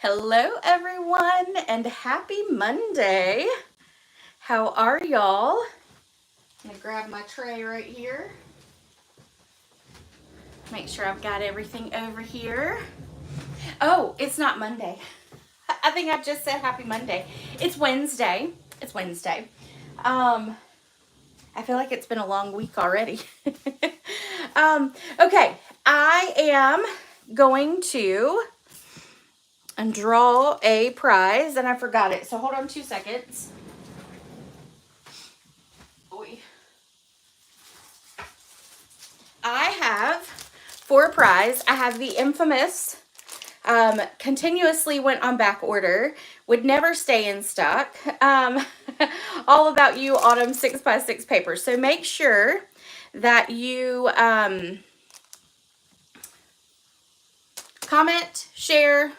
Hello everyone and happy Monday. How are y'all? I'm gonna grab my tray right here. Make sure I've got everything over here. Oh, it's not Monday. I think I just said happy Monday. It's Wednesday. It's Wednesday. I feel like it's been a long week already. Okay, I am going to draw a prize and I forgot it. So hold on 2 seconds. I have for a prize, I have the infamous continuously went on back order, would never stay in stock, All About You Autumn 6x6 paper. So make sure that you comment, share,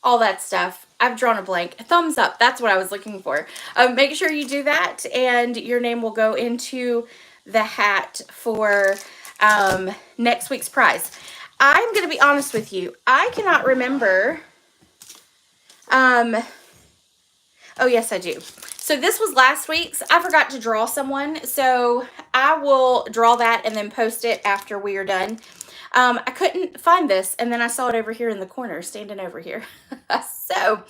all that stuff. I've drawn a blank. Thumbs up. That's what I was looking for. Make sure you do that and your name will go into the hat for next week's prize. I'm going to be honest with you. I cannot remember. Oh, yes, I do. So this was last week's. I forgot to draw someone. So I will draw that and then post it after we are done. I couldn't find this, and then I saw it over here in the corner, standing over here. So,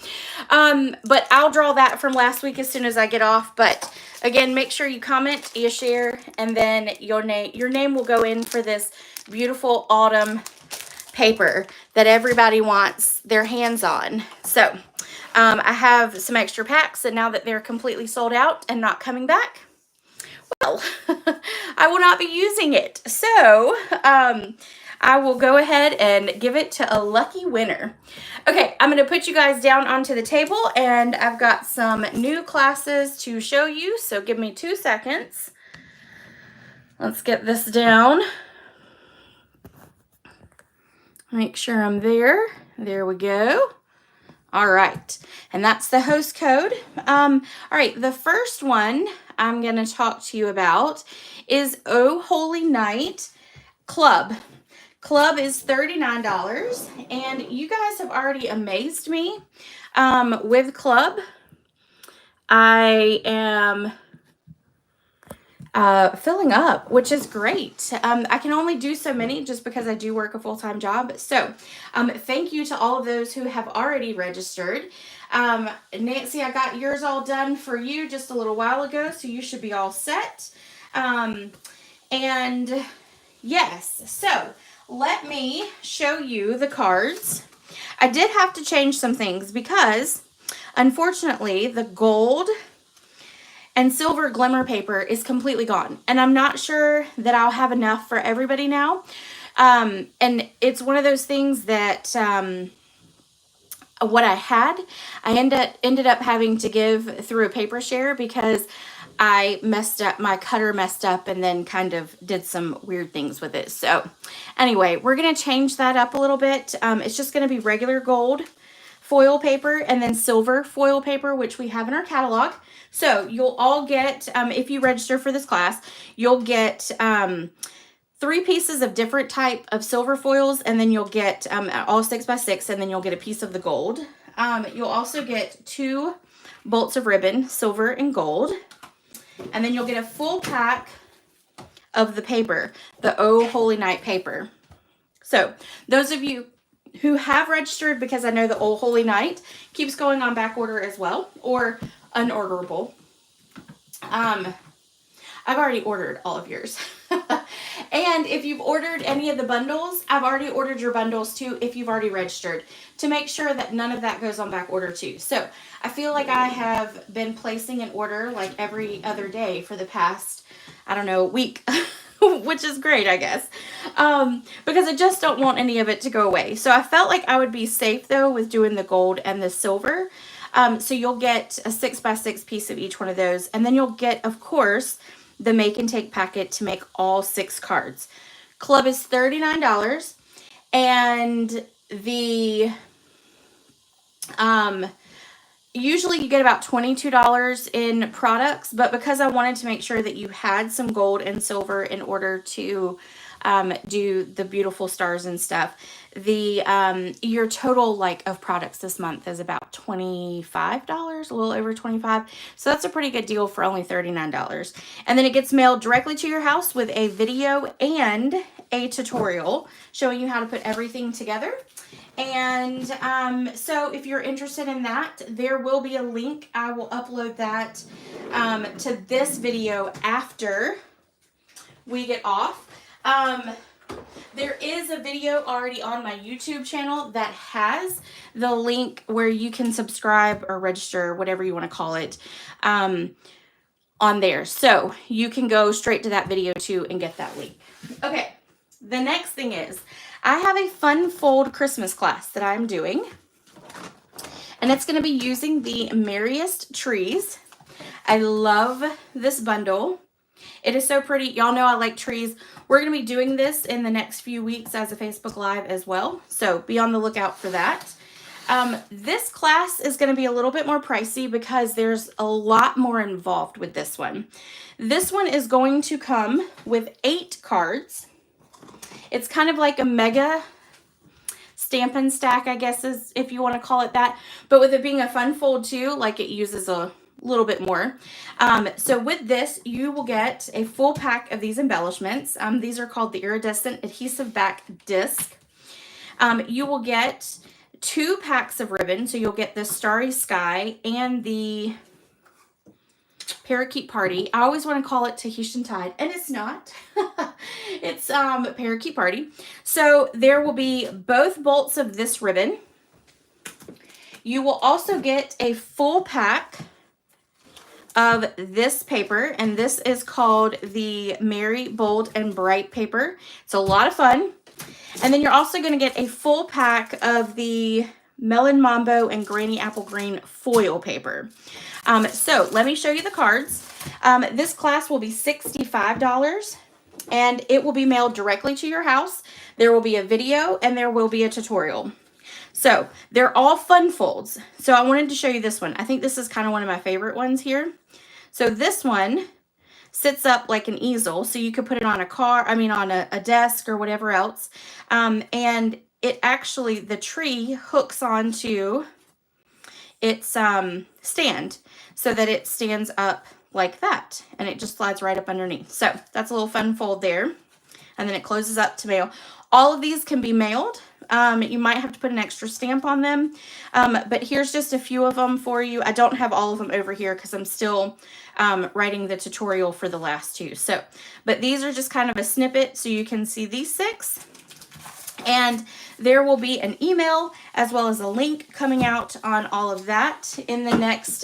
but I'll draw that from last week as soon as I get off. But again, make sure you comment, you share, and then your name will go in for this beautiful autumn paper that everybody wants their hands on. So, I have some extra packs, and now that they're completely sold out and not coming back, well, I will not be using it. So, I will go ahead and give it to a lucky winner. Okay, I'm going to put you guys down onto the table, and I've got some new classes to show you, so give me 2 seconds. Let's get this down. Make sure I'm there. There we go. All right, and that's the host code. All right, the first one I'm going to talk to you about is Oh Holy Night Club. Club is $39, and you guys have already amazed me with Club. I am filling up, which is great. I can only do so many just because I do work a full-time job. So thank you to all of those who have already registered. Nancy, I got yours all done for you just a little while ago, so you should be all set. And yes, so let me show you the cards. I did have to change some things because unfortunately the gold and silver glimmer paper is completely gone, and I'm not sure that I'll have enough for everybody now. And it's one of those things that what I had, I ended up having to give through a paper share because I messed up, my cutter messed up, and then kind of did some weird things with it. So anyway, we're going to change that up a little bit. It's just going to be regular gold foil paper and then silver foil paper, which we have in our catalog. So you'll all get, if you register for this class, you'll get 3 pieces of different type of silver foils, and then you'll get all 6x6, and then you'll get a piece of the gold. You'll also get 2 bolts of ribbon, silver and gold. And then you'll get a full pack of the paper, the Oh Holy Night paper. So those of you who have registered, because I know the Oh Holy Night keeps going on back order as well, or unorderable. I've already ordered all of yours. And if you've ordered any of the bundles, I've already ordered your bundles too if you've already registered, to make sure that none of that goes on back order too. So I feel like I have been placing an order like every other day for the past, I don't know, week, which is great, I guess, because I just don't want any of it to go away. So I felt like I would be safe though with doing the gold and the silver. So you'll get a 6x6 piece of each one of those, and then you'll get, of course, the make and take packet to make all 6 cards. Club is $39, and the usually you get about $22 in products, but because I wanted to make sure that you had some gold and silver in order to do the beautiful stars and stuff. The your total like of products this month is about $25, a little over 25. So that's a pretty good deal for only $39. And then it gets mailed directly to your house with a video and a tutorial showing you how to put everything together. And so if you're interested in that, there will be a link. I will upload that to this video after we get off. There is a video already on my YouTube channel that has the link where you can subscribe or register, whatever you want to call it, on there. So you can go straight to that video too and get that link. Okay, the next thing is I have a fun fold Christmas class that I'm doing. And it's going to be using the Merriest trees. I love this bundle. It is so pretty. Y'all know I like trees. We're going to be doing this in the next few weeks as a Facebook Live as well. So be on the lookout for that. This class is going to be a little bit more pricey because there's a lot more involved with this one. This one is going to come with 8 cards. It's kind of like a mega Stampin' stack, I guess, is if you want to call it that. But with it being a fun fold too, like it uses a little bit more. So with this, you will get a full pack of these embellishments. These are called the iridescent adhesive back disc. You will get 2 packs of ribbon. So you'll get the Starry Sky and the Parakeet Party. I always want to call it Tahitian Tide, and it's not. It's Parakeet Party. So there will be both bolts of this ribbon. You will also get a full pack of this paper, and this is called the Merry, Bold, and Bright paper. It's a lot of fun. And then you're also going to get a full pack of the Melon Mambo and Granny Apple Green foil paper. So let me show you the cards. This class will be $65 and it will be mailed directly to your house. There will be a video and there will be a tutorial. So they're all fun folds. So I wanted to show you this one. I think this is kind of one of my favorite ones here. So this one sits up like an easel. So you could put it on a car, on a desk or whatever else. And it actually, the tree hooks onto its stand so that it stands up like that. And it just slides right up underneath. So that's a little fun fold there. And then it closes up to mail. All of these can be mailed. You might have to put an extra stamp on them. But here's just a few of them for you. I don't have all of them over here because I'm still writing the tutorial for the last 2. So, but these are just kind of a snippet so you can see these 6. And there will be an email as well as a link coming out on all of that in the next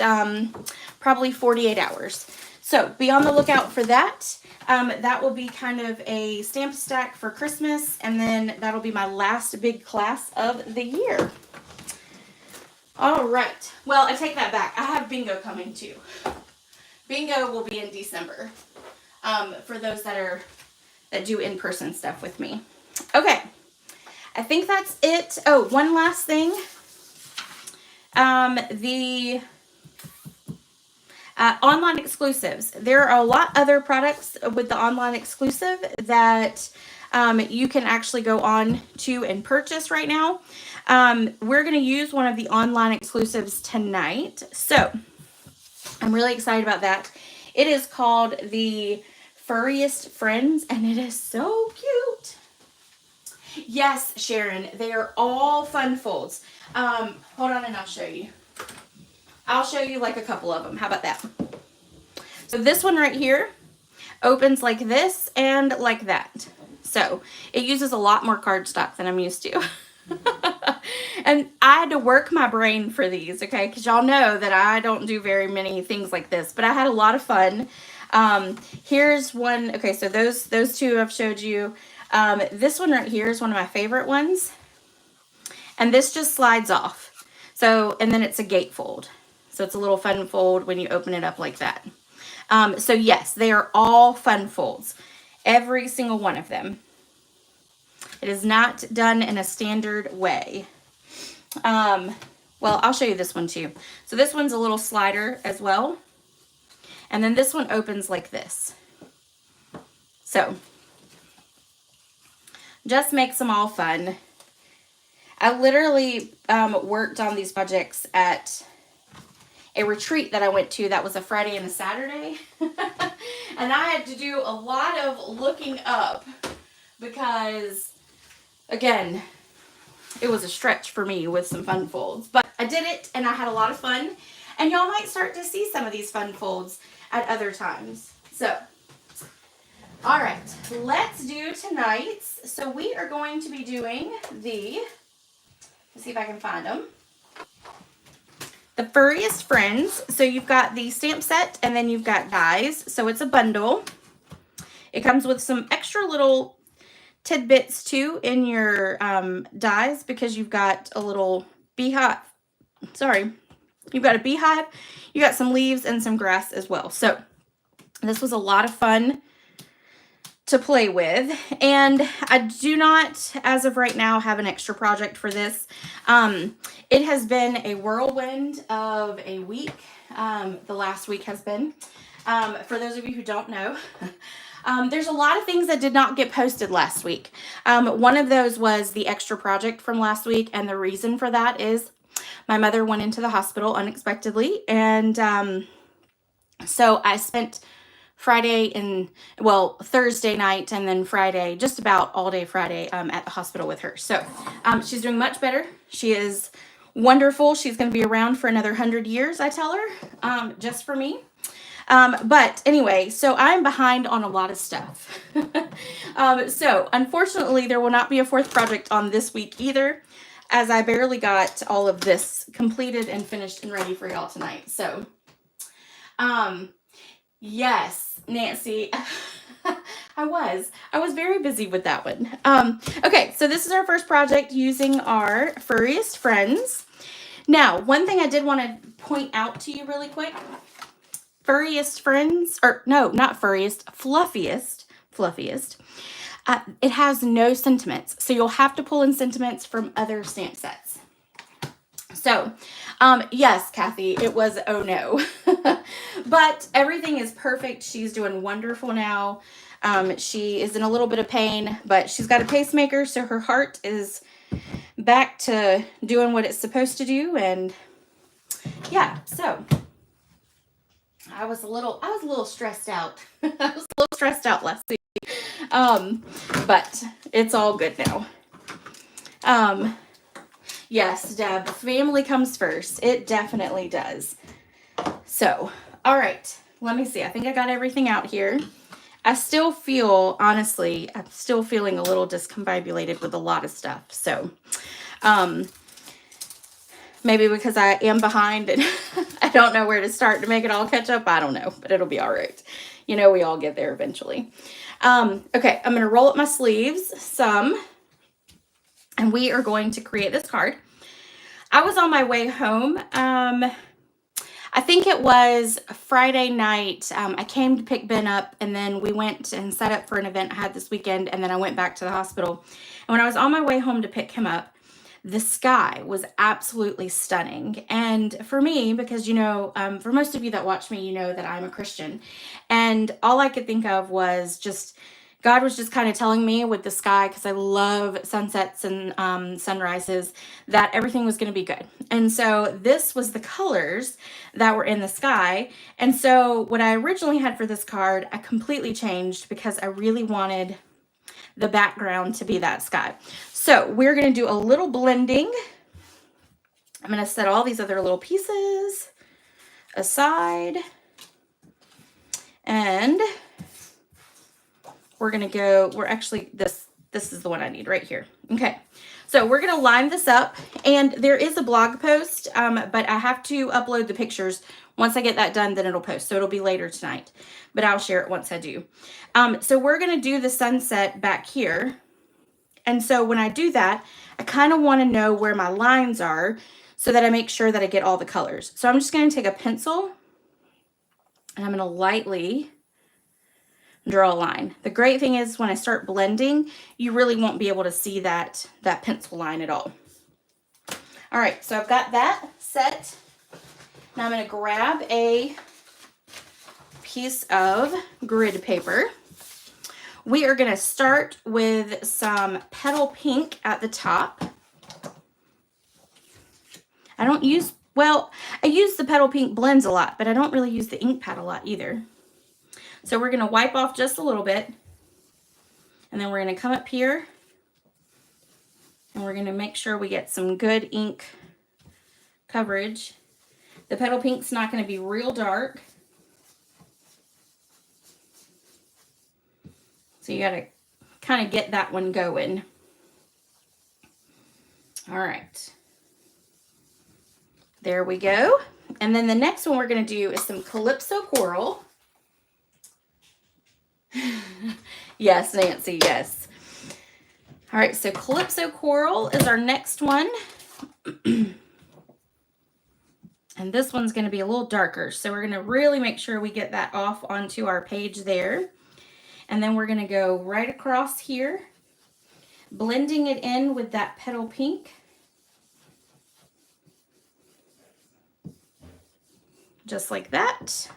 probably 48 hours. So be on the lookout for that. That will be kind of a stamp stack for Christmas, and then that'll be my last big class of the year. All right. Well, I take that back. I have bingo coming too. Bingo will be in December for those that do in-person stuff with me. Okay. I think that's it. Oh, one last thing. The online exclusives. There are a lot other products with the online exclusive that you can actually go on to and purchase right now. We're going to use one of the online exclusives tonight. So I'm really excited about that. It is called the Furriest Friends, and it is so cute. Yes, Sharon, they are all fun folds. Hold on and I'll show you. I'll show you like a couple of them. How about that? So this one right here opens like this and like that. So it uses a lot more cardstock than I'm used to. And I had to work my brain for these, okay? Because y'all know that I don't do very many things like this, but I had a lot of fun. Here's one. Okay, so those 2 I've showed you. This one right here is one of my favorite ones. And this just slides off. So, and then it's a gatefold. So it's a little fun fold when you open it up like that. So yes, they are all fun folds. Every single one of them. It is not done in a standard way. Well, I'll show you this one too. So this one's a little slider as well. And then this one opens like this. So just makes them all fun. I literally worked on these projects at a retreat that I went to that was a Friday and a Saturday. And I had to do a lot of looking up because, again, it was a stretch for me with some fun folds. But I did it and I had a lot of fun. And y'all might start to see some of these fun folds at other times. So, all right, let's do tonight's. So we are going to be doing let's see if I can find them. The Furriest Friends. So you've got the stamp set and then you've got dies. So it's a bundle. It comes with some extra little tidbits too in your dies because you've got a little beehive. Sorry. You've got a beehive. You got some leaves and some grass as well. So this was a lot of fun to play with, and I do not, as of right now, have an extra project for this. It has been a whirlwind of a week. The last week has been. For those of you who don't know, there's a lot of things that did not get posted last week. One of those was the extra project from last week, and the reason for that is my mother went into the hospital unexpectedly, and so I spent Thursday night and then Friday, just about all day Friday, at the hospital with her. So she's doing much better. She is wonderful. She's going to be around for another 100 years, I tell her, just for me. But anyway, so I'm behind on a lot of stuff. So unfortunately, there will not be a fourth project on this week either, as I barely got all of this completed and finished and ready for y'all tonight. So, yes, Nancy, I was very busy with that one. Okay, so this is our first project using our Furriest Friends. Now, one thing I did want to point out to you really quick, Furriest Friends, or no, not Furriest, Fluffiest. It has no sentiments, so you'll have to pull in sentiments from other stamp sets. So, yes, Kathy, it was oh no. But everything is perfect. She's doing wonderful now. She is in a little bit of pain, but she's got a pacemaker, so her heart is back to doing what it's supposed to do. And yeah, so I was a little stressed out. I was a little stressed out last week. But it's all good now. Yes, Deb, family comes first. It definitely does. So, all right, let me see. I think I got everything out here. I still feel, honestly, I'm still feeling a little discombobulated with a lot of stuff. So, maybe because I am behind and I don't know where to start to make it all catch up. I don't know, but it'll be all right. You know, we all get there eventually. Okay, I'm going to roll up my sleeves some, and we are going to create this card. I was on my way home. I think it was Friday night. I came to pick Ben up, and then we went and set up for an event I had this weekend, and then I went back to the hospital. And when I was on my way home to pick him up, the sky was absolutely stunning. And for me, because, you know, for most of you that watch me, you know that I'm a Christian. And all I could think of was just, God was just kind of telling me with the sky, because I love sunsets and sunrises, that everything was going to be good. And so this was the colors that were in the sky. And so what I originally had for this card, I completely changed because I really wanted the background to be that sky. So we're going to do a little blending. I'm going to set all these other little pieces aside. And we're going to go, this is the one I need right here. Okay. So we're going to line this up, and there is a blog post, but I have to upload the pictures. Once I get that done, then it'll post. So it'll be later tonight, but I'll share it once I do. So we're going to do the sunset back here. And so when I do that, I kind of want to know where my lines are so that I make sure that I get all the colors. So I'm just going to take a pencil and I'm going to lightly draw a line. The great thing is when I start blending, you really won't be able to see that pencil line at all. All right, so I've got that set. Now I'm going to grab a piece of grid paper. we are going to start with some Petal Pink at the top. I don't use, well, I use the Petal Pink blends a lot, but I don't really use the ink pad a lot either. So we're going to wipe off just a little bit, and then we're going to come up here, and we're going to make sure we get some good ink coverage. The Petal Pink's not going to be real dark, so you got to kind of get that one going. All right. There we go. And then the next one we're going to do is some Calypso Coral. Yes, Nancy, yes. All right, so Calypso Coral is our next one. And this one's going to be a little darker, so we're going to really make sure we get that off onto our page there. And then we're going to go right across here, blending it in with that Petal Pink. Just like that.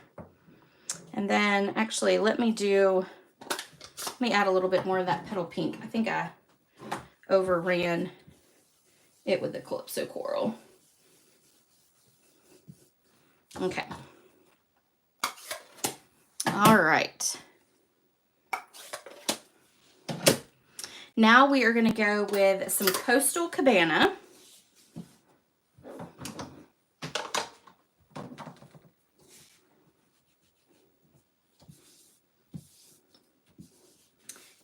And then actually let me add a little bit more of that Petal Pink. I think I overran it with the Calypso Coral. Okay. All right. Now we are going to go with some Coastal Cabana.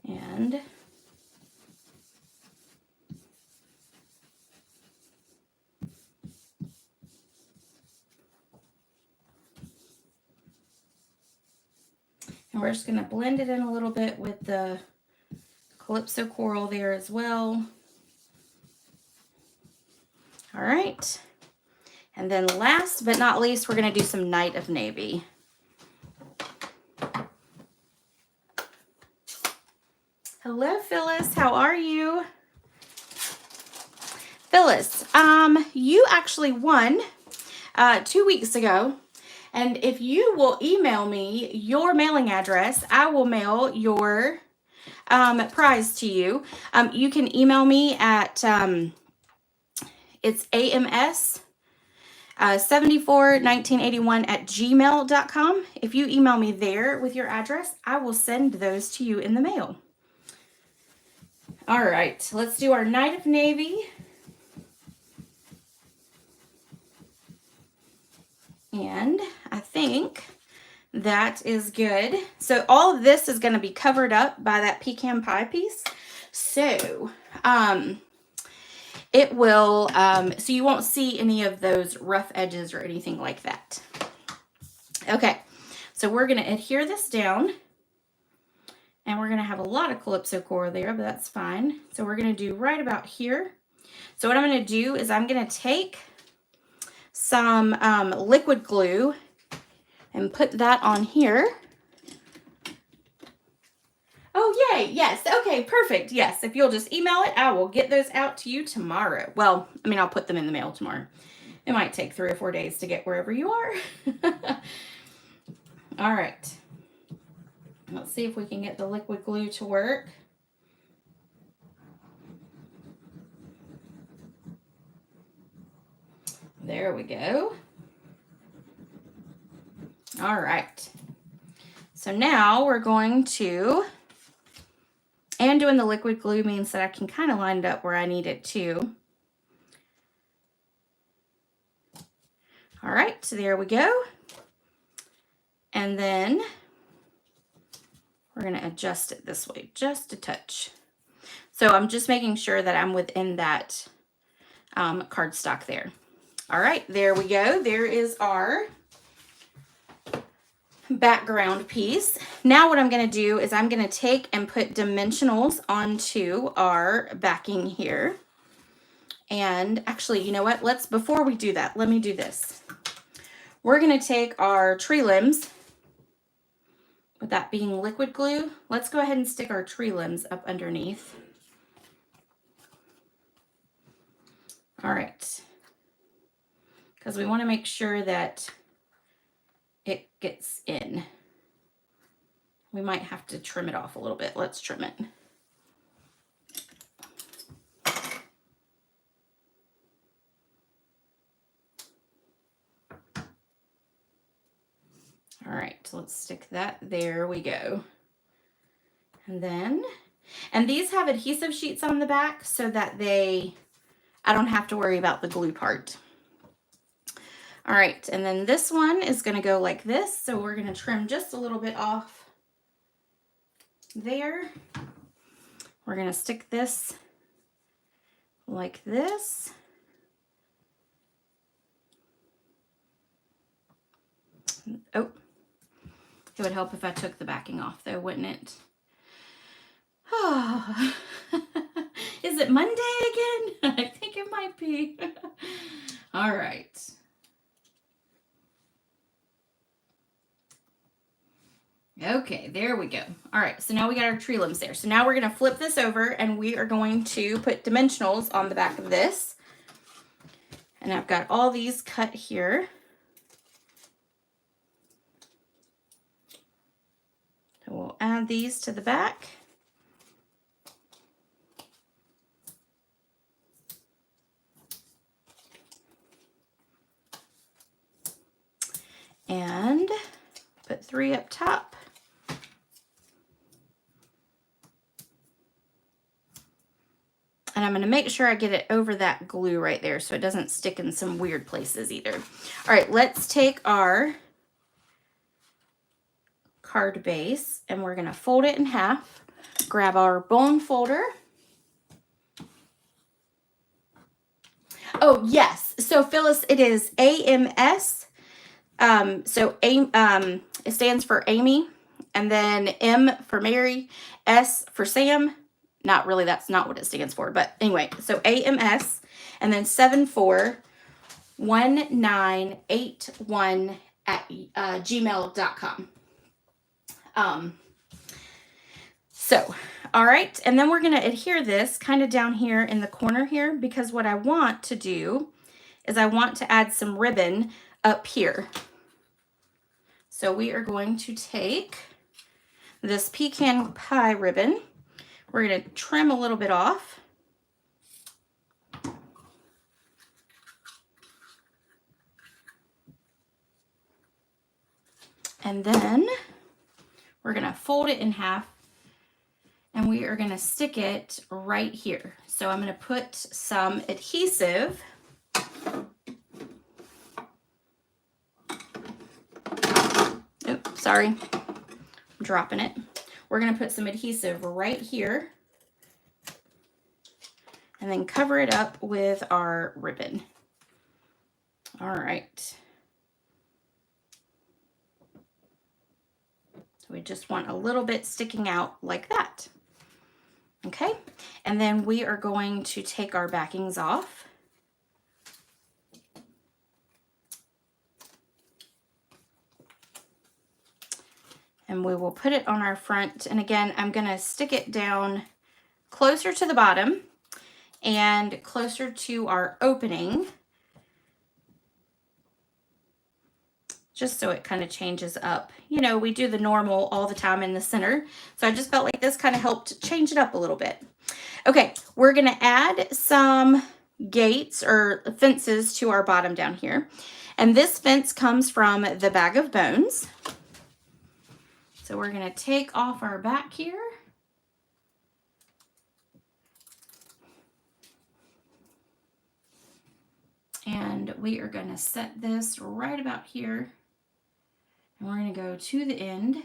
And we're just going to blend it in a little bit with the Calypso Coral there as well. All right. And then last but not least, we're going to do some Night of Navy. Hello, Phyllis. How are you? Phyllis, you actually won 2 weeks ago. And if you will email me your mailing address, I will mail your prize to you. You can email me at, it's AMS 741981@gmail.com. If you email me there with your address, I will send those to you in the mail. All right, let's do our Night of Navy. And I think that is good. So all of this is going to be covered up by that pecan pie piece. So it will, so you won't see any of those rough edges or anything like that. Okay, so we're going to adhere this down. And we're going to have a lot of Calypso Coral there, but that's fine. So we're going to do right about here. So what I'm going to do is I'm going to take some liquid glue and put that on here. Oh, yay. Yes. Okay, perfect. Yes. If you'll just email it, I will get those out to you tomorrow. Well, I mean, I'll put them in the mail tomorrow. It might take 3 or 4 days to get wherever you are. All right. Let's see if we can get the liquid glue to work. There we go. All right. So now we're going to, and doing the liquid glue means that I can kind of line it up where I need it to. All right, so there we go. And then we're going to adjust it this way, just a touch. So I'm just making sure that I'm within that cardstock there. All right, there we go. There is our background piece. Now what I'm going to do is I'm going to take and put dimensionals onto our backing here. And actually, you know what? Before we do that, let me do this. We're going to take our tree limbs, with that being liquid glue. Let's go ahead and stick our tree limbs up underneath. All right. Because we want to make sure that it gets in We might have to trim it off a little bit. Let's trim it. All right, so let's stick that. There we go. And then, and these have adhesive sheets on the back so that I don't have to worry about the glue part. All right, and then this one is gonna go like this. So we're gonna trim just a little bit off there. We're gonna stick this like this. Oh, it would help if I took the backing off though, wouldn't it? Oh, is it Monday again? I think it might be. All right. Okay, there we go. All right, so now we got our tree limbs there. So now we're going to flip this over and we are going to put dimensionals on the back of this. And I've got all these cut here. So we'll add these to the back. And put 3 up top. And I'm going to make sure I get it over that glue right there so it doesn't stick in some weird places either. All right, let's take our card base and we're going to fold it in half. Grab our bone folder. Oh, yes. So Phyllis, it is AMS. It stands for Amy, and then M for Mary, S for Sam. Not really, that's not what it stands for, but anyway, so AMS, and then 741981 at gmail.com. All right, and then we're going to adhere this kind of down here in the corner here, because what I want to do is I want to add some ribbon up here. So we are going to take this pecan pie ribbon. We're going to trim a little bit off. And then we're going to fold it in half and we are going to stick it right here. So I'm going to put some adhesive. Oops, sorry, I'm dropping it. We're going to put some adhesive right here and then cover it up with our ribbon. All right. So we just want a little bit sticking out like that. Okay, and then we are going to take our backings off. And we will put it on our front. And again, I'm going to stick it down closer to the bottom and closer to our opening, just so it kind of changes up. You know, we do the normal all the time in the center. So I just felt like this kind of helped change it up a little bit. Okay, we're going to add some gates or fences to our bottom down here. And this fence comes from the Bag of Bones. So we're going to take off our back here. And we are going to set this right about here. And we're going to go to the end.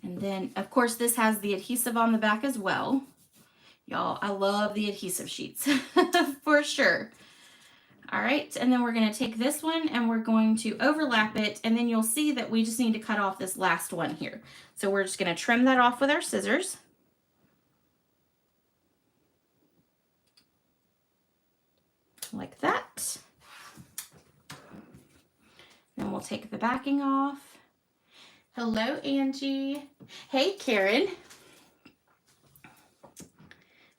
And then, of course, this has the adhesive on the back as well. Y'all, I love the adhesive sheets for sure. All right, and then we're going to take this one and we're going to overlap it, and then you'll see that we just need to cut off this last one here. So we're just going to trim that off with our scissors. Like that. Then we'll take the backing off. Hello, Angie. Hey, Karen.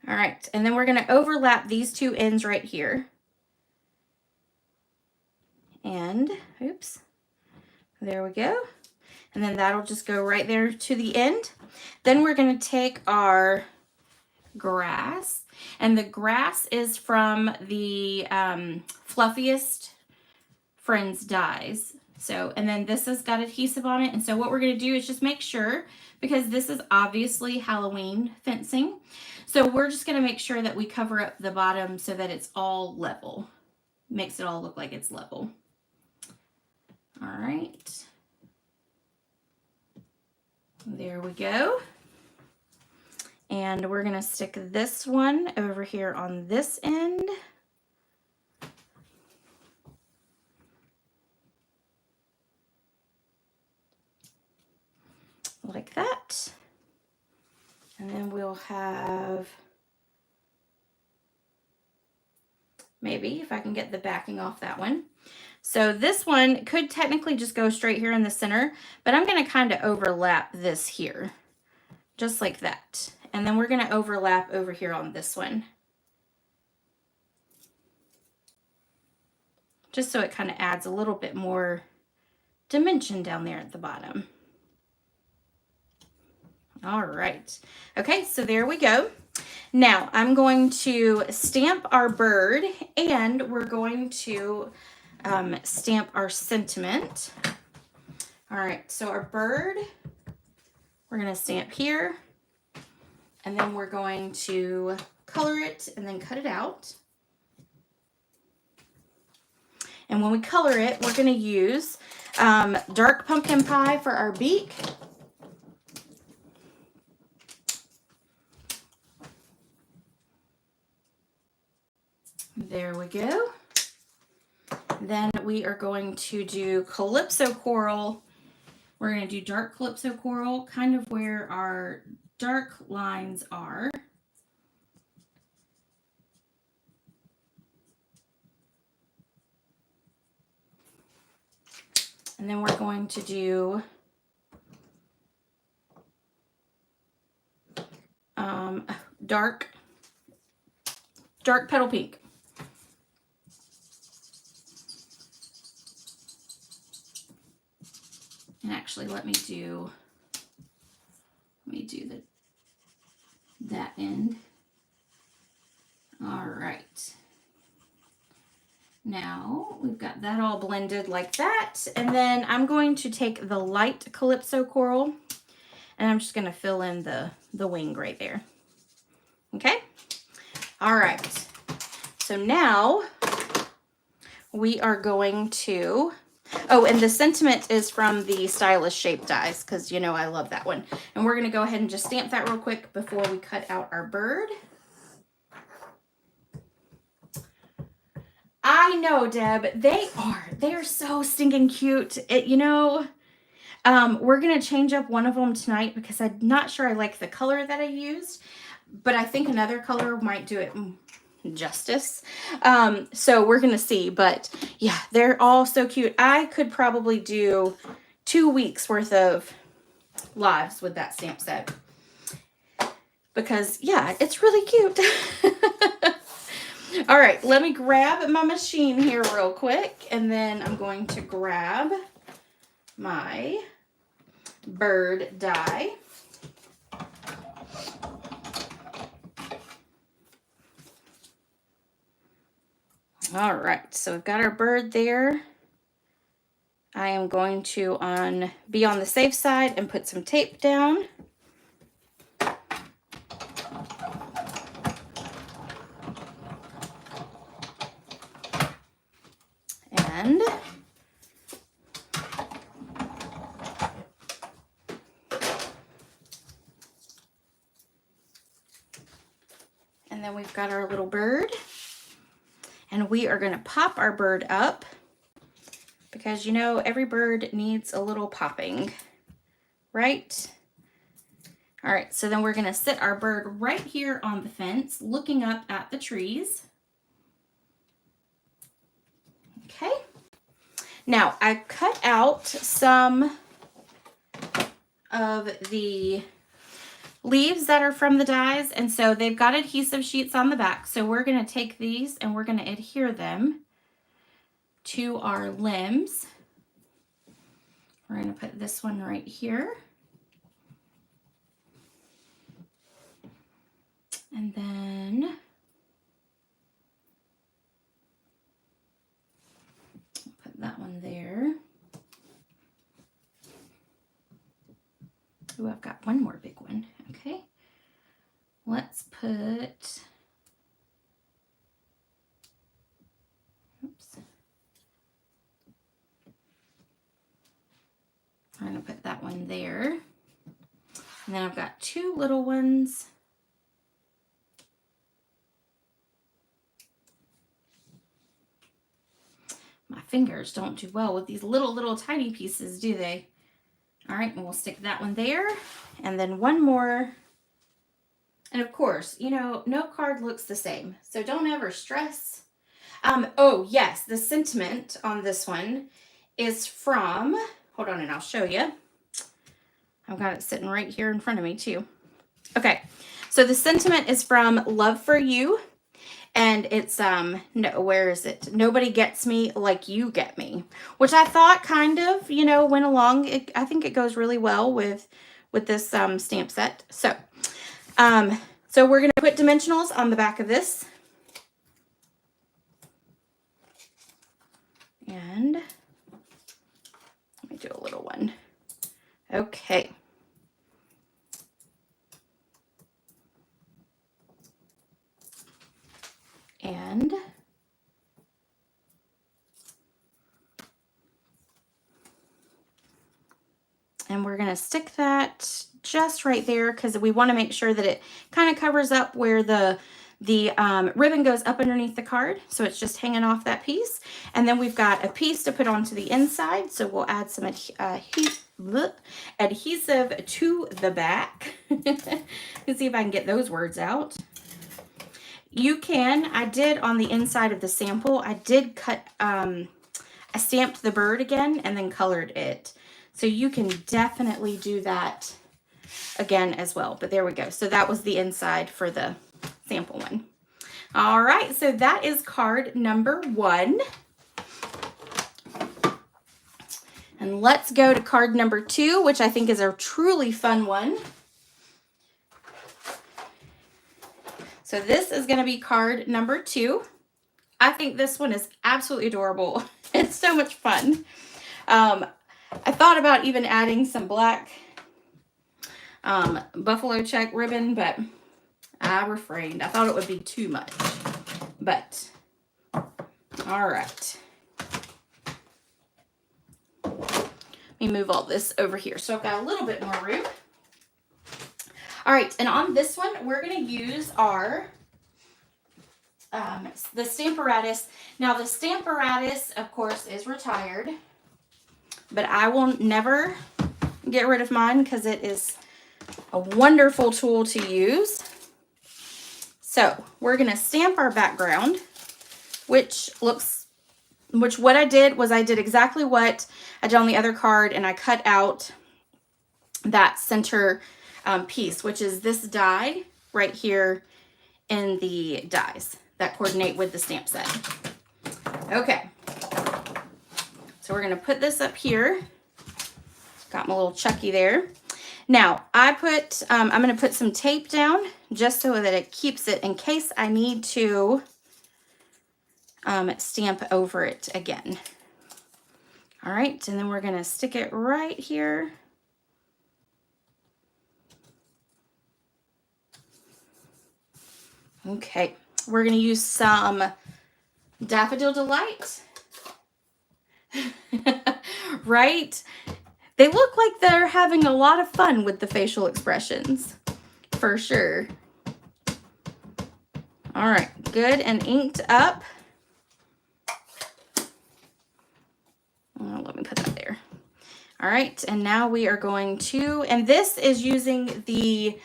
All right, and then we're going to overlap these two ends right here. And, oops, there we go. And then that'll just go right there to the end. Then we're going to take our grass, and the grass is from the Fluffiest Friends dies. So, and then this has got adhesive on it. And so what we're going to do is just make sure, because this is obviously Halloween fencing, so we're just going to make sure that we cover up the bottom so that it's all level. Makes it all look like it's level. All right. There we go. And we're going to stick this one over here on this end. Like that. And then we'll have, maybe if I can get the backing off that one. So this one could technically just go straight here in the center, but I'm going to kind of overlap this here, just like that. And then we're going to overlap over here on this one, just so it kind of adds a little bit more dimension down there at the bottom. All right. Okay, so there we go. Now I'm going to stamp our bird, and we're going to stamp our sentiment. All right, so our bird, we're going to stamp here, and then we're going to color it and then cut it out. And when we color it, we're going to use dark pumpkin pie for our beak. There we go. Then we are going to do Calypso Coral. We're going to do dark Calypso Coral, kind of where our dark lines are. And then we're going to do dark petal pink. And actually, let me do that end. All right. Now we've got that all blended like that. And then I'm going to take the light Calypso Coral, and I'm just going to fill in the wing right there. Okay. All right. So now we are going to, oh, and the sentiment is from the Stylish Shape dies, because you know I love that one. And we're going to go ahead and just stamp that real quick before we cut out our bird. I know, Deb, they are so stinking cute. We're going to change up one of them tonight because I'm not sure I like the color that I used, but I think another color might do it justice. So we're going to see, but yeah, they're all so cute. I could probably do 2 weeks worth of lives with that stamp set because yeah, it's really cute. All right, let me grab my machine here real quick, and then I'm going to grab my bird die. All right, so we've got our bird there. I am going to be on the safe side and put some tape down. And then we've got our little bird. And we are going to pop our bird up because, you know, every bird needs a little popping, right? All right, so then we're going to sit our bird right here on the fence, looking up at the trees. Okay. Now, I cut out some of the leaves that are from the dies, and so they've got adhesive sheets on the back. So we're going to take these and we're going to adhere them to our limbs We're going to put this one right here. And then put that one there. Oh, I've got one more big one. Okay. Let's put, oops. I'm going to put that one there. And then I've got two little ones. My fingers don't do well with these little tiny pieces, do they? All right, and we'll stick that one there. And then one more. And of course, you know, no card looks the same, so don't ever stress. Oh yes, the sentiment on this one is from, hold on and I'll show you. I've got it sitting right here in front of me too. Okay, so the sentiment is from Love for You. And it's, no, where is it? Nobody gets me like you get me, which I thought kind of, you know, went along. I think it goes really well with this stamp set. So we're going to put dimensionals on the back of this. And let me do a little one. Okay. And we're going to stick that just right there because we want to make sure that it kind of covers up where the ribbon goes up underneath the card. So it's just hanging off that piece. And then we've got a piece to put onto the inside. So we'll add some adhesive to the back. Let's see if I can get those words out. You can, I did on the inside of the sample, I did cut, I stamped the bird again and then colored it. So you can definitely do that again as well. But there we go. So that was the inside for the sample one. All right, so that is card number 1. And let's go to card number 2, which I think is a truly fun one. So this is going to be card number 2. I think this one is absolutely adorable. It's so much fun. I thought about even adding some black buffalo check ribbon, but I refrained. I thought it would be too much. But, all right. Let me move all this over here. So I've got a little bit more room. All right, and on this one, we're going to use our the Stamparatus. Now, the Stamparatus, of course, is retired, but I will never get rid of mine because it is a wonderful tool to use. So we're going to stamp our background, which what I did was I did exactly what I did on the other card, and I cut out that center piece, which is this die right here in the dies that coordinate with the stamp set. Okay. So we're going to put this up here. Got my little Chucky there. Now, I'm going to put some tape down just so that it keeps it in case I need to stamp over it again. All right, and then we're going to stick it right here. Okay, we're going to use some Daffodil Delight. Right? They look like they're having a lot of fun with the facial expressions, for sure. All right, good and inked up. Oh, let me put that there. All right, and now we are going to, and this is using the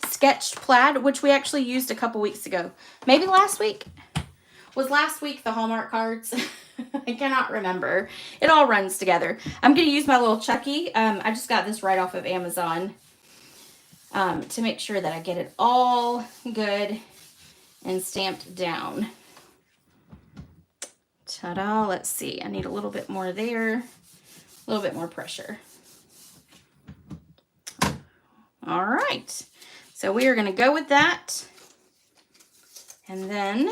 sketched plaid, which we actually used a couple weeks ago. Maybe last week? Was last week the Hallmark cards? I cannot remember. It all runs together. I'm going to use my little Chucky. I just got this right off of Amazon to make sure that I get it all good and stamped down. Ta-da, let's see. I need a little bit more there, a little bit more pressure. All right, so we are going to go with that. And then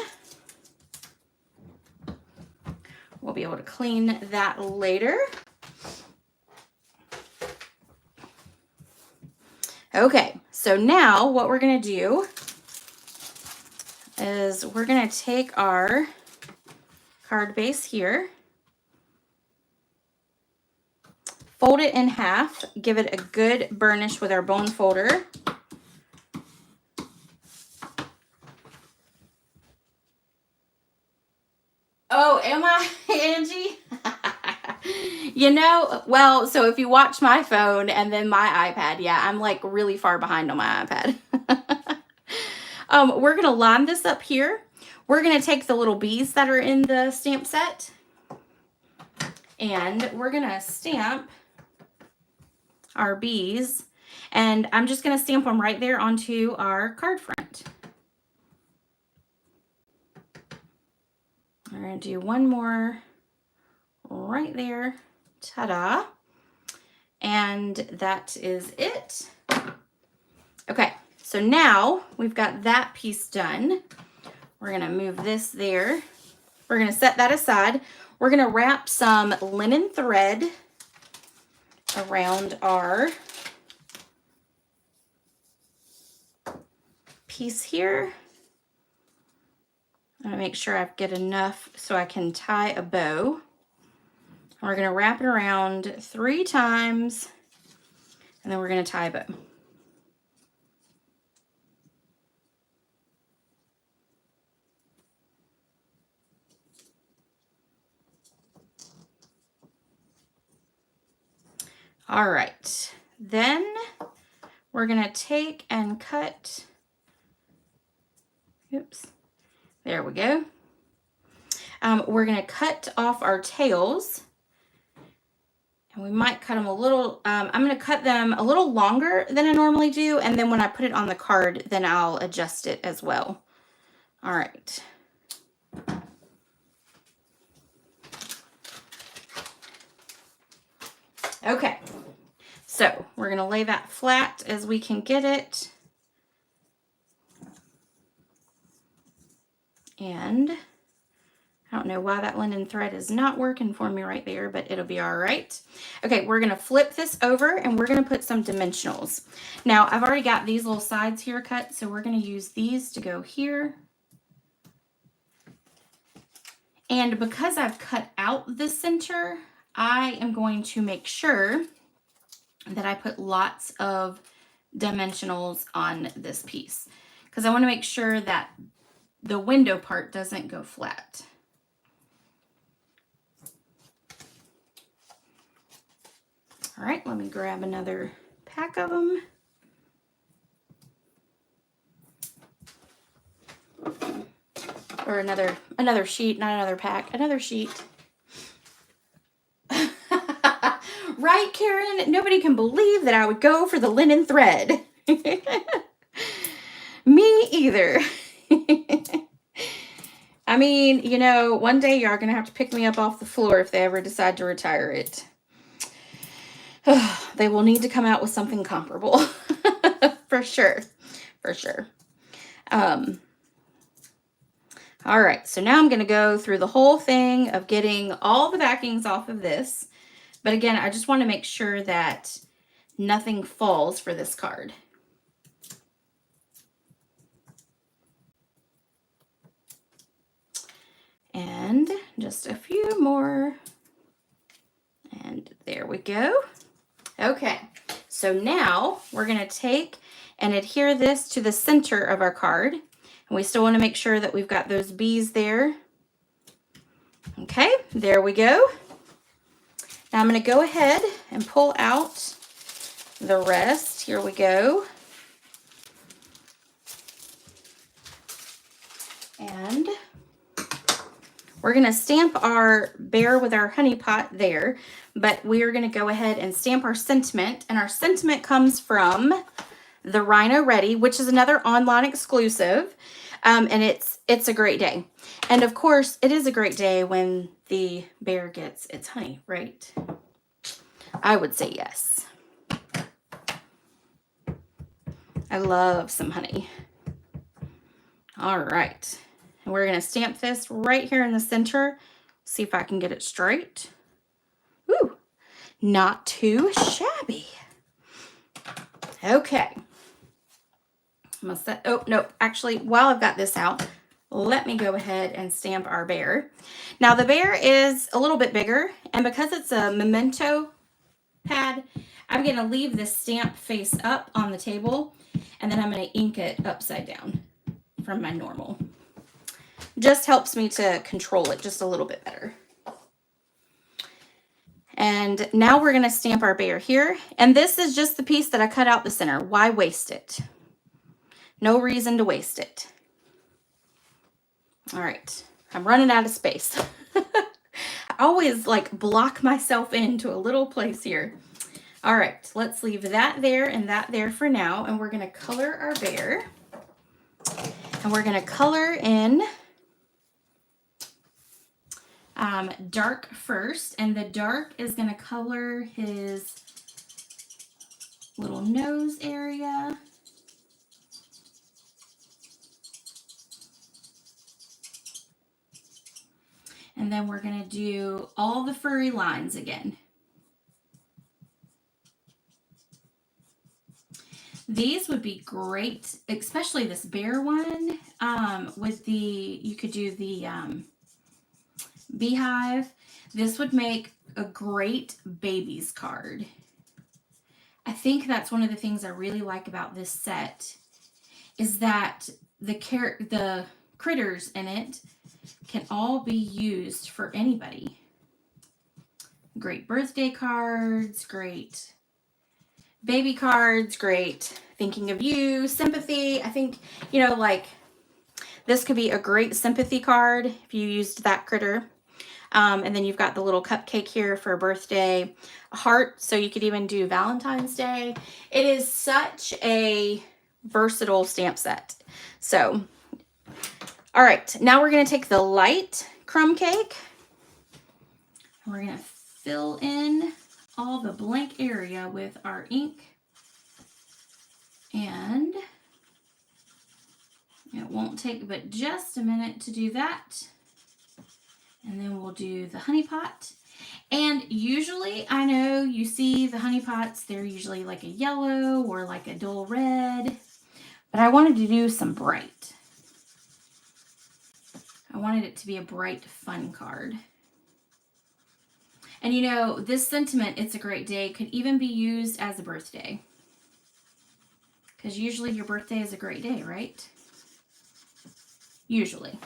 we'll be able to clean that later. Okay, so now what we're going to do is we're going to take our card base here, fold it in half, give it a good burnish with our bone folder. Oh, am I, Angie? You know, well, so if you watch my phone and then my iPad, yeah, I'm like really far behind on my iPad. We're going to line this up here. We're going to take the little bees that are in the stamp set and we're going to stamp our bees, and I'm just going to stamp them right there onto our card front. We're going to do one more right there. Ta-da. And that is it. Okay, so now we've got that piece done. We're going to move this there. We're going to set that aside. We're going to wrap some linen thread around our piece here. I'm going to make sure I get enough so I can tie a bow. We're going to wrap it around 3 times, and then we're going to tie a bow. All right, then we're going to take and cut, oops, there we go. We're going to cut off our tails. And we might cut them a little, I'm going to cut them a little longer than I normally do. And then when I put it on the card, then I'll adjust it as well. All right. Okay. So we're going to lay that flat as we can get it. And I don't know why that linen thread is not working for me right there, but it'll be all right. Okay, we're going to flip this over and we're going to put some dimensionals. Now, I've already got these little sides here cut, so we're going to use these to go here. And because I've cut out the center, I am going to make sure that I put lots of dimensionals on this piece because I want to make sure that the window part doesn't go flat. All right, let me grab another pack of them. Or another sheet, not another pack, another sheet. Right, Karen? Nobody can believe that I would go for the linen thread. Me either. I mean, you know, one day y'all are going to have to pick me up off the floor if they ever decide to retire it. They will need to come out with something comparable. For sure. For sure. All right, so now I'm going to go through the whole thing of getting all the backings off of this. But again, I just want to make sure that nothing falls for this card. And just a few more. And there we go. Okay, so now we're going to take and adhere this to the center of our card. And we still want to make sure that we've got those bees there. Okay, there we go. Now I'm going to go ahead and pull out the rest. Here we go. And we're going to stamp our bear with our honey pot there, but we are going to go ahead and stamp our sentiment. And our sentiment comes from the Rhino Ready, which is another online exclusive. And it's a great day. And of course, it is a great day when the bear gets its honey, right? I would say yes. I love some honey. All right. And we're going to stamp this right here in the center. See if I can get it straight. Ooh, not too shabby. Okay. I'm gonna set, oh, no, actually, while I've got this out, let me go ahead and stamp our bear. Now, the bear is a little bit bigger, and because it's a memento pad, I'm going to leave this stamp face up on the table, and then I'm going to ink it upside down from my normal. Just helps me to control it just a little bit better. And now we're going to stamp our bear here, and this is just the piece that I cut out the center. Why waste it? No reason to waste it. All right, I'm running out of space. I always like block myself into a little place here. All right, let's leave that there and that there for now. And we're gonna color our bear. And we're gonna color in dark first. And the dark is gonna color his little nose area. And then we're gonna do all the furry lines again. These would be great, especially this bear one, with the, you could do the beehive. This would make a great baby's card. I think that's one of the things I really like about this set is that the critters in it can all be used for anybody. Great birthday cards, great baby cards, great thinking of you, sympathy. I think, you know, like this could be a great sympathy card if you used that critter. And then you've got the little cupcake here for a birthday, a heart, so you could even do Valentine's Day. It is such a versatile stamp set. So, all right, now we're going to take the light crumb cake. And we're going to fill in all the blank area with our ink. And it won't take but just a minute to do that. And then we'll do the honey pot. And usually, I know you see the honey pots, they're usually like a yellow or like a dull red. But I wanted to do some bright. I wanted it to be a bright, fun card. And you know, this sentiment, it's a great day, could even be used as a birthday. Because usually your birthday is a great day, right? Usually.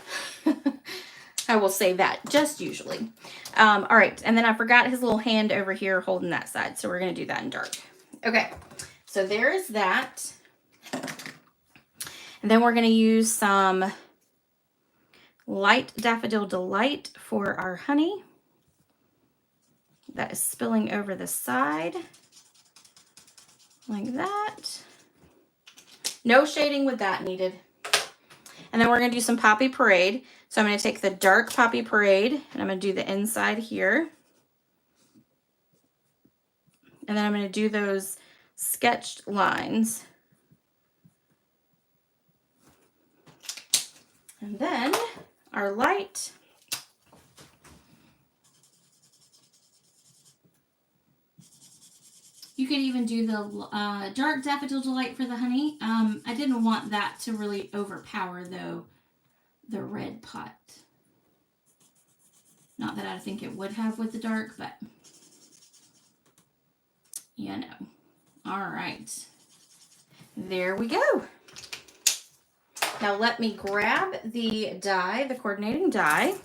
I will say that, just usually. All right, and then I forgot his little hand over here holding that side, so we're going to do that in dark. Okay, so there's that. And then we're going to use some light Daffodil Delight for our honey. That is spilling over the side, like that. No shading with that needed. And then we're going to do some Poppy Parade. So I'm going to take the dark Poppy Parade, and I'm going to do the inside here. And then I'm going to do those sketched lines. And then our light. You could even do the dark Daffodil Delight for the honey. I didn't want that to really overpower, though, the red pot. Not that I think it would have with the dark, but you know. All right. There we go. Now let me grab the die, the coordinating die,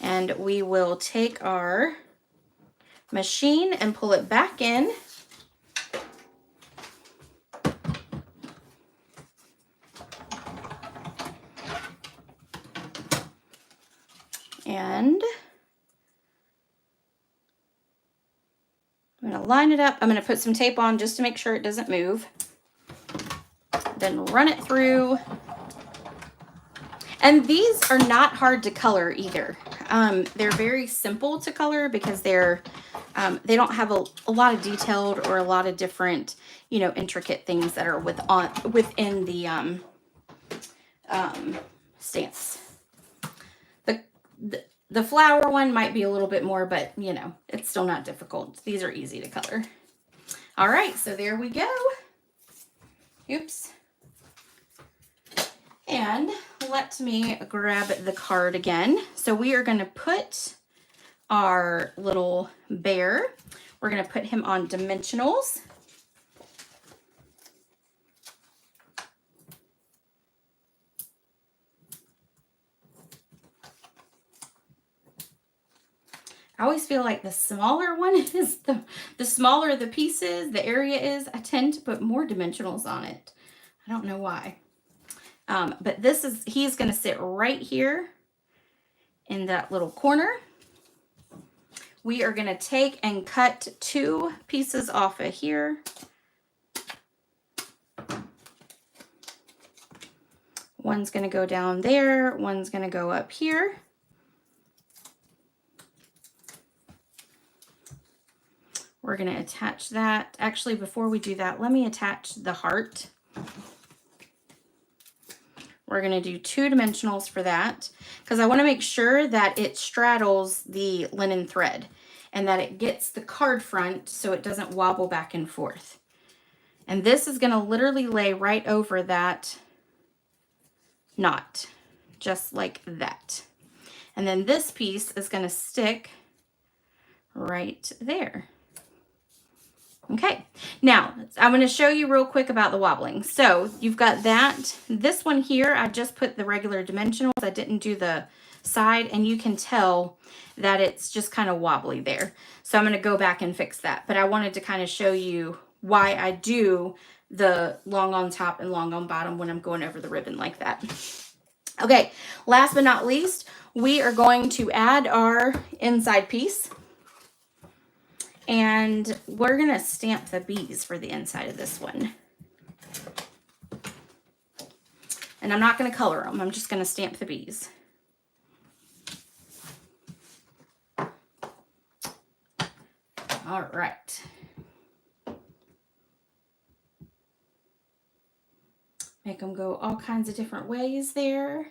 and we will take our machine and pull it back in. And I'm going to line it up. I'm going to put some tape on just to make sure it doesn't move. Then run it through. And these are not hard to color either. They're very simple to color because they don't have a lot of detailed or a lot of different, you know, intricate things that are within the stance. The flower one might be a little bit more, but you know, it's still not difficult. These are easy to color. All right, so there we go. Oops. And let me grab the card again. So we are going to put our little bear, we're going to put him on dimensionals. I always feel like the smaller one is the smaller the pieces, the area is, I tend to put more dimensionals on it. I don't know why. But he's going to sit right here in that little corner. We are going to take and cut 2 pieces off of here. One's going to go down there. One's going to go up here. We're going to attach that. Actually, before we do that, let me attach the heart. We're going to do 2 dimensionals for that because I want to make sure that it straddles the linen thread and that it gets the card front so it doesn't wobble back and forth. And this is going to literally lay right over that knot, just like that. And then this piece is going to stick right there. Okay, now I'm going to show you real quick about the wobbling. So you've got that. This one here, I just put the regular dimensionals. I didn't do the side, and you can tell that it's just kind of wobbly there. So I'm going to go back and fix that. But I wanted to kind of show you why I do the long on top and long on bottom when I'm going over the ribbon like that. Okay, last but not least, we are going to add our inside piece. And we're going to stamp the bees for the inside of this one. And I'm not going to color them. I'm just going to stamp the bees. All right. Make them go all kinds of different ways there.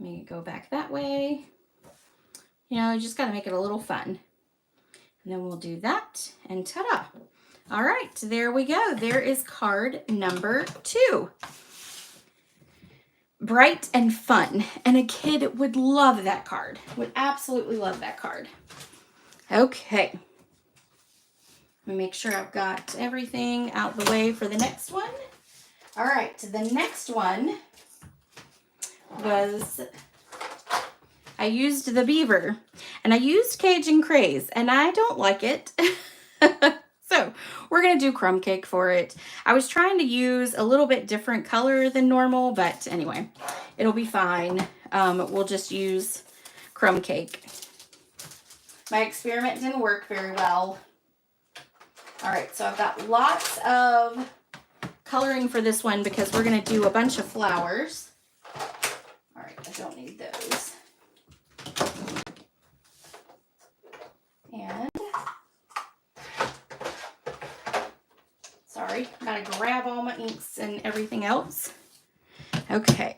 Make it go back that way. You know, you just got to make it a little fun. And then we'll do that, and ta-da. All right, there we go. There is card number 2. Bright and fun. And a kid would love that card. Would absolutely love that card. Okay. Let me make sure I've got everything out the way for the next one. All right, the next one was... I used the beaver, and I used Cajun Craze, and I don't like it. So we're going to do crumb cake for it. I was trying to use a little bit different color than normal, but anyway, it'll be fine. We'll just use crumb cake. My experiment didn't work very well. All right, so I've got lots of coloring for this one because we're going to do a bunch of flowers. All right, I don't need those. And, sorry, gotta grab all my inks and everything else. Okay.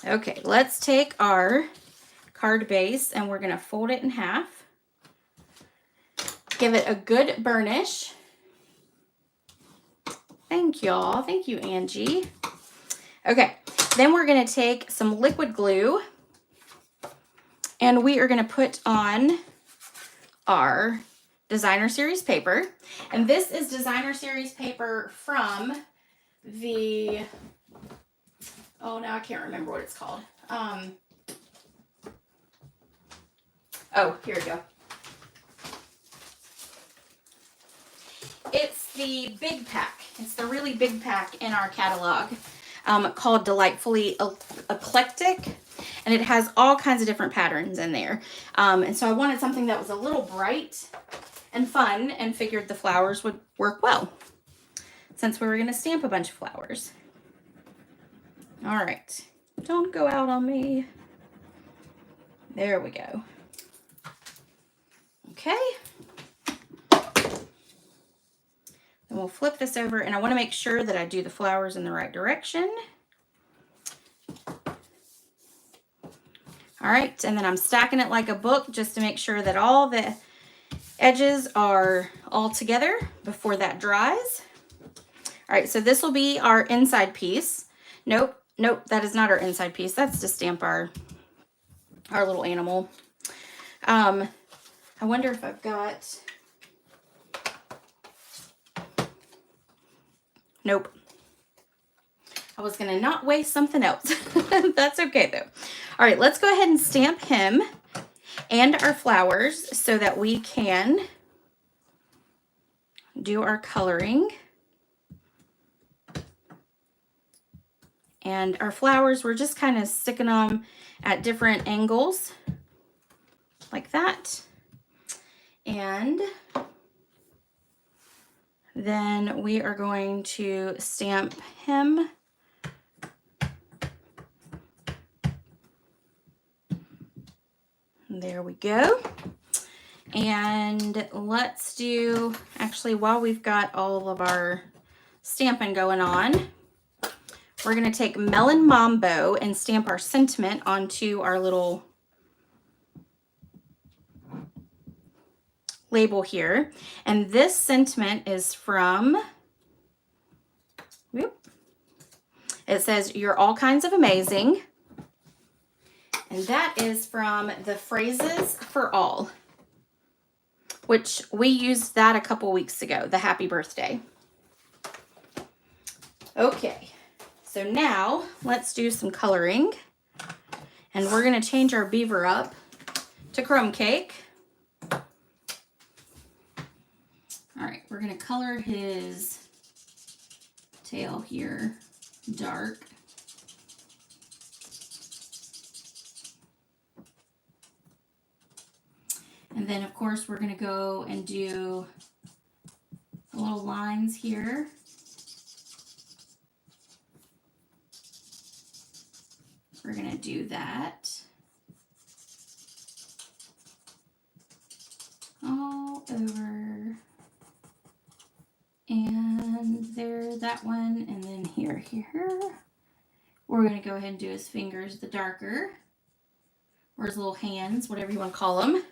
Okay, let's take our card base and we're gonna fold it in half. Give it a good burnish. Thank y'all. Thank you, Angie. Okay. Then we're going to take some liquid glue and we are going to put on our designer series paper. And this is designer series paper from the, oh, now I can't remember what it's called. Oh, here we go. It's the big pack. It's the really big pack in our catalog. Called Delightfully Eclectic, and it has all kinds of different patterns in there. And so I wanted something that was a little bright and fun and figured the flowers would work well. since we were going to stamp a bunch of flowers. All right, don't go out on me. There we go. Okay. Then we'll flip this over, and I want to make sure that I do the flowers in the right direction. All right, and then I'm stacking it like a book just to make sure that all the edges are all together before that dries. All right, so this will be our inside piece. Nope, that is not our inside piece. That's to stamp our little animal. I wonder if I've got... Nope. I was gonna not waste something else. That's okay though. All right, let's go ahead and stamp him and our flowers so that we can do our coloring. And our flowers, we're just kind of sticking them at different angles like that. And then we are going to stamp him. There we go. And let's do, actually, while we've got all of our stamping going on, we're going to take Melon Mambo and stamp our sentiment onto our little label here. And this sentiment is from, it says, "You're all kinds of amazing." And that is from the Phrases for All, which we used that a couple weeks ago, the happy birthday. Okay, so now let's do some coloring. And we're going to change our beaver up to Crumb Cake. All right, we're going to color his tail here dark. And then, of course, we're going to go and do the little lines here. We're going to do that all over. And there, that one. And then here. We're going to go ahead and do his fingers the darker, or his little hands, whatever you want to call them.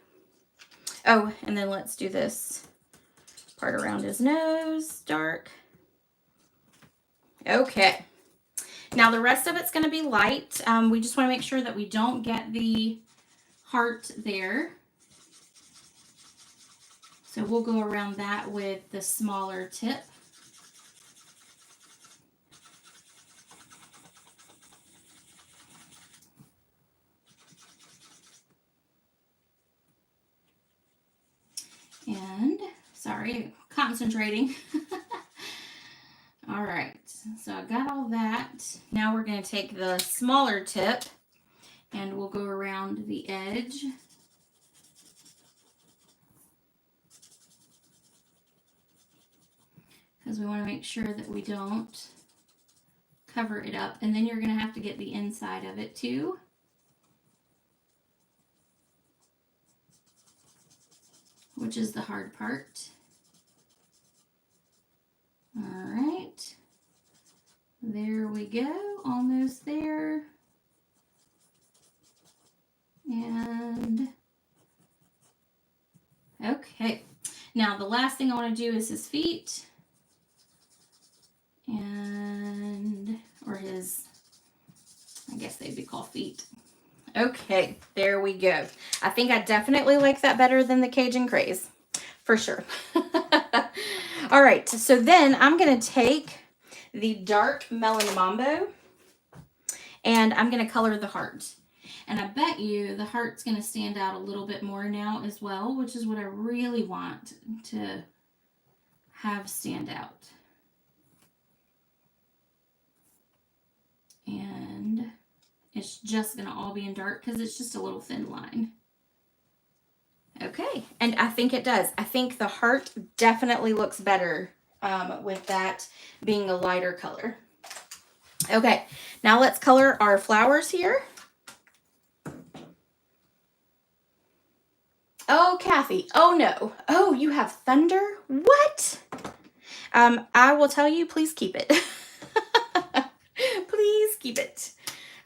Oh, and then let's do this part around his nose, dark. Okay. Now the rest of it's going to be light. We just want to make sure that we don't get the heart there. So we'll go around that with the smaller tip. And, sorry, concentrating. All right, so I got all that. Now we're going to take the smaller tip and we'll go around the edge. Because we want to make sure that we don't cover it up. And then you're going to have to get the inside of it too. Which is the hard part. All right, there we go, almost there. And okay, now the last thing I want to do is his feet. And, or his, I guess they'd be called feet. Okay, there we go. I think I definitely like that better than the Cajun Craze, for sure. All right, so then I'm going to take the dark Melon Mambo and I'm going to color the heart. And I bet you the heart's going to stand out a little bit more now as well, which is what I really want to have stand out. And it's just going to all be in dark because it's just a little thin line. Okay, and I think it does. I think the heart definitely looks better with that being a lighter color. Okay, now let's color our flowers here. Oh, Kathy. Oh, no. Oh, you have thunder? What? I will tell you, please keep it. Please keep it.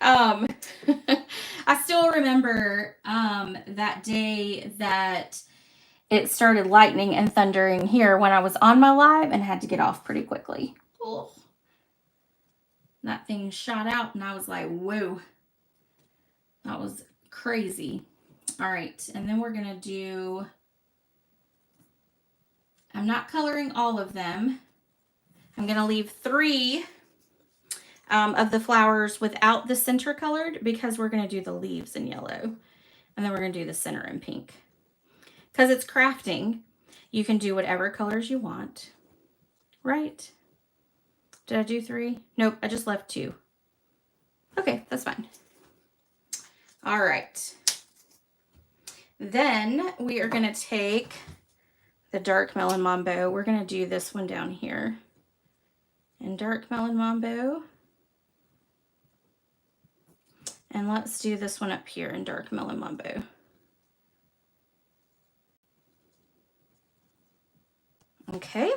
I still remember that day that it started lightning and thundering here when I was on my live and had to get off pretty quickly. Oh. That thing shot out and I was like, whoa. That was crazy. All right, and then we're going to do, I'm not coloring all of them. I'm going to leave 3 of the flowers without the center colored because we're going to do the leaves in yellow. And then we're going to do the center in pink. Because it's crafting, you can do whatever colors you want. Right? Did I do 3? Nope, I just left 2. Okay, that's fine. All right. Then we are going to take the dark melon mambo. We're going to do this one down here. And dark melon mambo. And let's do this one up here in dark melon mambo. Okay.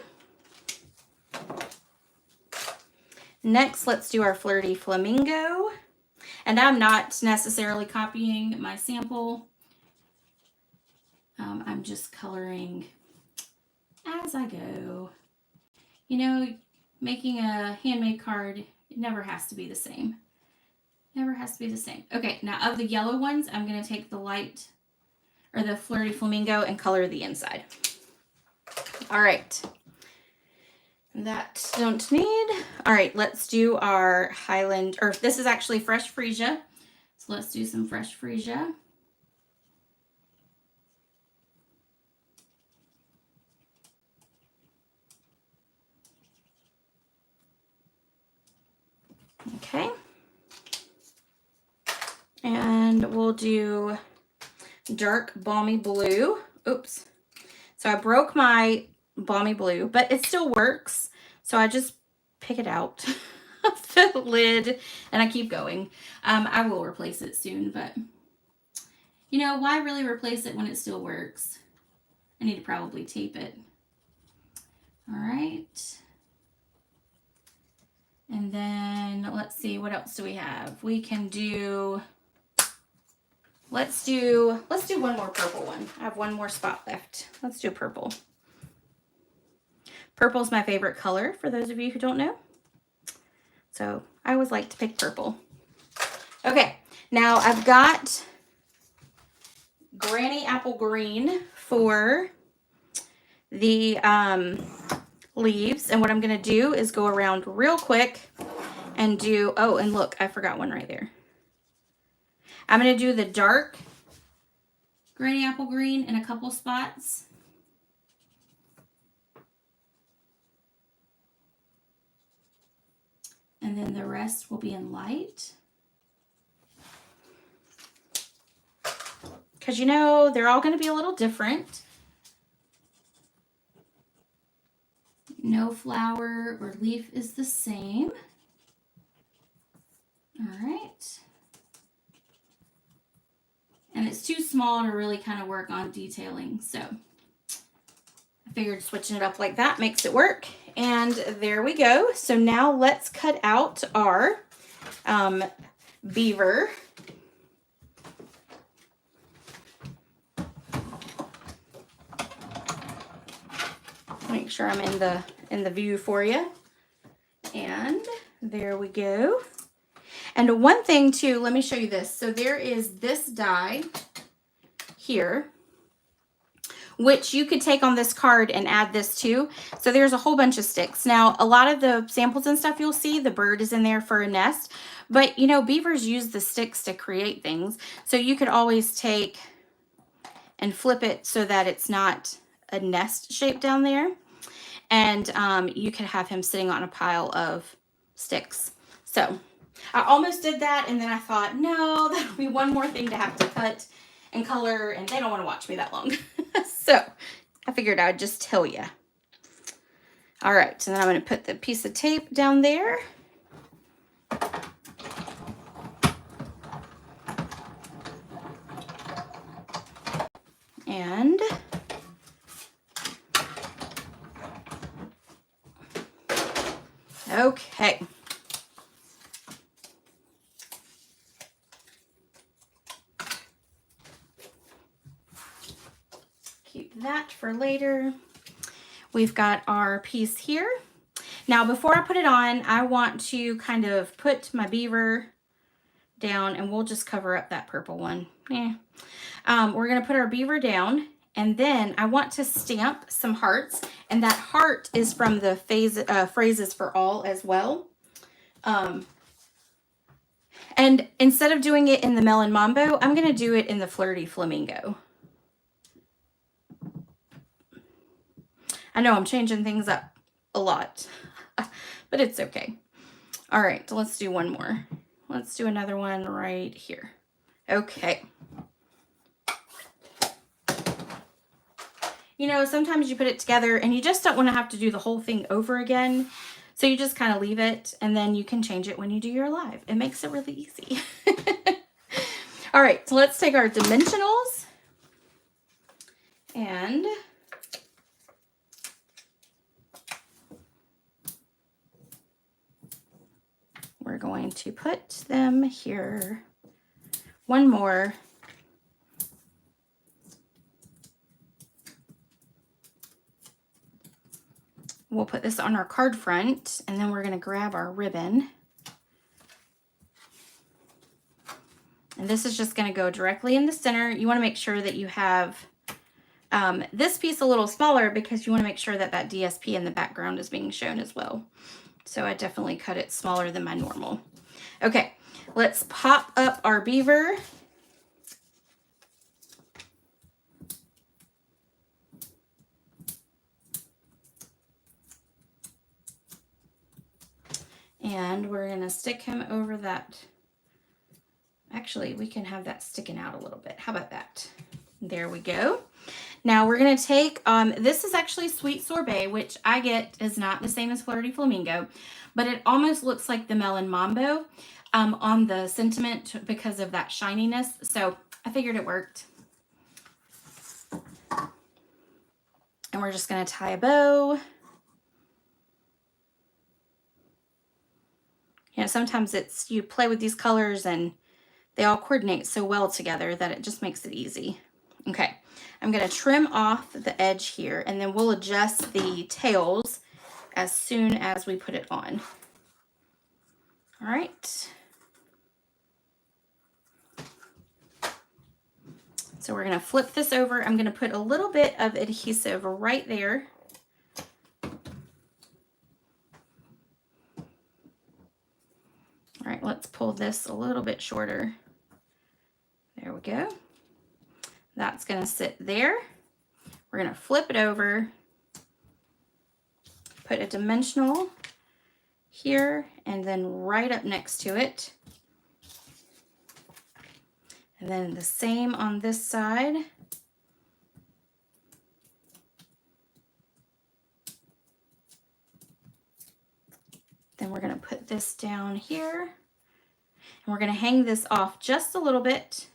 Next, let's do our flirty flamingo. And I'm not necessarily copying my sample. I'm just coloring as I go. You know, making a handmade card, it never has to be the same. Never has to be the same. Okay, now of the yellow ones, I'm going to take the light, or the flirty flamingo, and color the inside. All right. That don't need. All right, let's do our Highland, or this is actually fresh freesia. So let's do some fresh freesia. Okay. And we'll do dark balmy blue. Oops. So I broke my balmy blue, but it still works. So I just pick it out of the lid and I keep going. I will replace it soon, but you know, why really replace it when it still works? I need to probably tape it. All right. And then let's see, what else do we have? We can do, let's do one more purple one. I have one more spot left. Let's do purple. Purple is my favorite color, for those of you who don't know. So I always like to pick purple. Okay, now I've got Granny Apple Green for the leaves. And what I'm going to do is go around real quick and do, oh, and look, I forgot one right there. I'm going to do the dark Granny Apple Green in a couple spots. And then the rest will be in light. Because, you know, they're all going to be a little different. No flower or leaf is the same. All right. And it's too small to really kind of work on detailing. So I figured switching it up like that makes it work. And there we go. So now let's cut out our beaver. Make sure I'm in the view for you. And there we go. And one thing too, let me show you this. So there is this die here, which you could take on this card and add this too. So there's a whole bunch of sticks. Now, a lot of the samples and stuff you'll see, the bird is in there for a nest. But, you know, beavers use the sticks to create things. So you could always take and flip it so that it's not a nest shape down there. And you could have him sitting on a pile of sticks. So I almost did that, and then I thought, no, that'll be one more thing to have to cut and color, and they don't want to watch me that long. So I figured I'd just tell you. All right, so then I'm going to put the piece of tape down there. And okay. Keep that for later. We've got our piece here. Now, before I put it on, I want to kind of put my beaver down, and we'll just cover up that purple one. We're going to put our beaver down, and then I want to stamp some hearts, and that heart is from the Phrases for All as well. And instead of doing it in the Melon Mambo, I'm going to do it in the Flirty Flamingo. I know I'm changing things up a lot, but it's okay. All right, so let's do one more. Let's do another one right here. Okay. You know, sometimes you put it together and you just don't want to have to do the whole thing over again. So you just kind of leave it, and then you can change it when you do your live. It makes it really easy. All right, so let's take our dimensionals, and we're going to put them here. One more. We'll put this on our card front, and then we're going to grab our ribbon. And this is just going to go directly in the center. You want to make sure that you have this piece a little smaller, because you want to make sure that that DSP in the background is being shown as well. So I definitely cut it smaller than my normal. Okay, let's pop up our beaver. And we're going to stick him over that. Actually, we can have that sticking out a little bit. How about that? There we go. Now we're going to take, this is actually Sweet Sorbet, which I get is not the same as Flirty Flamingo, but it almost looks like the Melon Mambo on the sentiment because of that shininess. So I figured it worked. And we're just going to tie a bow. You know, sometimes it's, you play with these colors and they all coordinate so well together that it just makes it easy. Okay, I'm going to trim off the edge here, and then we'll adjust the tails as soon as we put it on. All right. So we're going to flip this over. I'm going to put a little bit of adhesive right there. All right, let's pull this a little bit shorter. There we go. That's going to sit there. We're going to flip it over, put a dimensional here, and then right up next to it. And then the same on this side. Then we're going to put this down here, and we're going to hang this off just a little bit.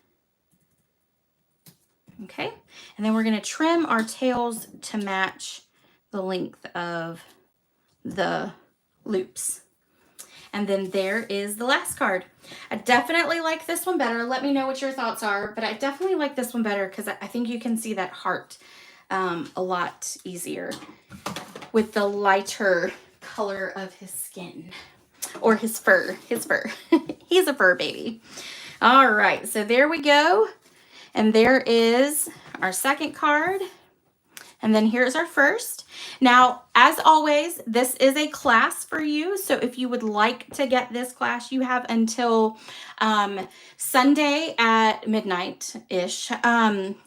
Okay, and then we're going to trim our tails to match the length of the loops. And then there is the last card. I definitely like this one better. Let me know what your thoughts are, but I definitely like this one better because I think you can see that heart a lot easier with the lighter color of his skin, or his fur. He's a fur baby. All right, so there we go. And there is our second card. And then here's our first. Now, as always, this is a class for you. So if you would like to get this class, you have until Sunday at midnight-ish.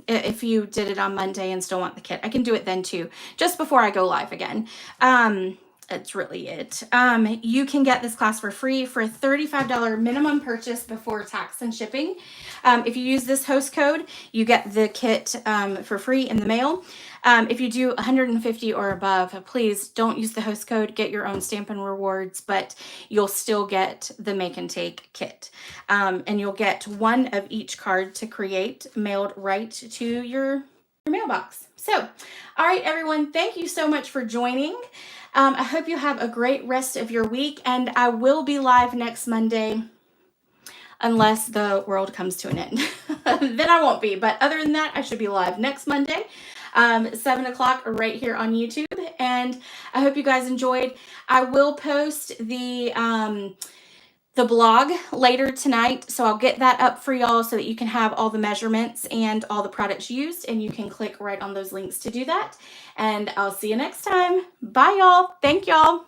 If you did it on Monday and still want the kit, I can do it then too, just before I go live again. that's really it. You can get this class for free for a $35 minimum purchase before tax and shipping. If you use this host code, you get the kit for free in the mail. If you do 150 or above, please don't use the host code. Get your own Stampin' rewards, but you'll still get the make and take kit. And you'll get one of each card to create mailed right to your mailbox. So, all right, everyone, thank you so much for joining. I hope you have a great rest of your week, and I will be live next Monday unless the world comes to an end. Then I won't be, but other than that, I should be live next Monday, 7 o'clock right here on YouTube, and I hope you guys enjoyed. I will post the blog later tonight, so I'll get that up for y'all so that you can have all the measurements and all the products used, and you can click right on those links to do that. And I'll see you next time. Bye, y'all. Thank y'all.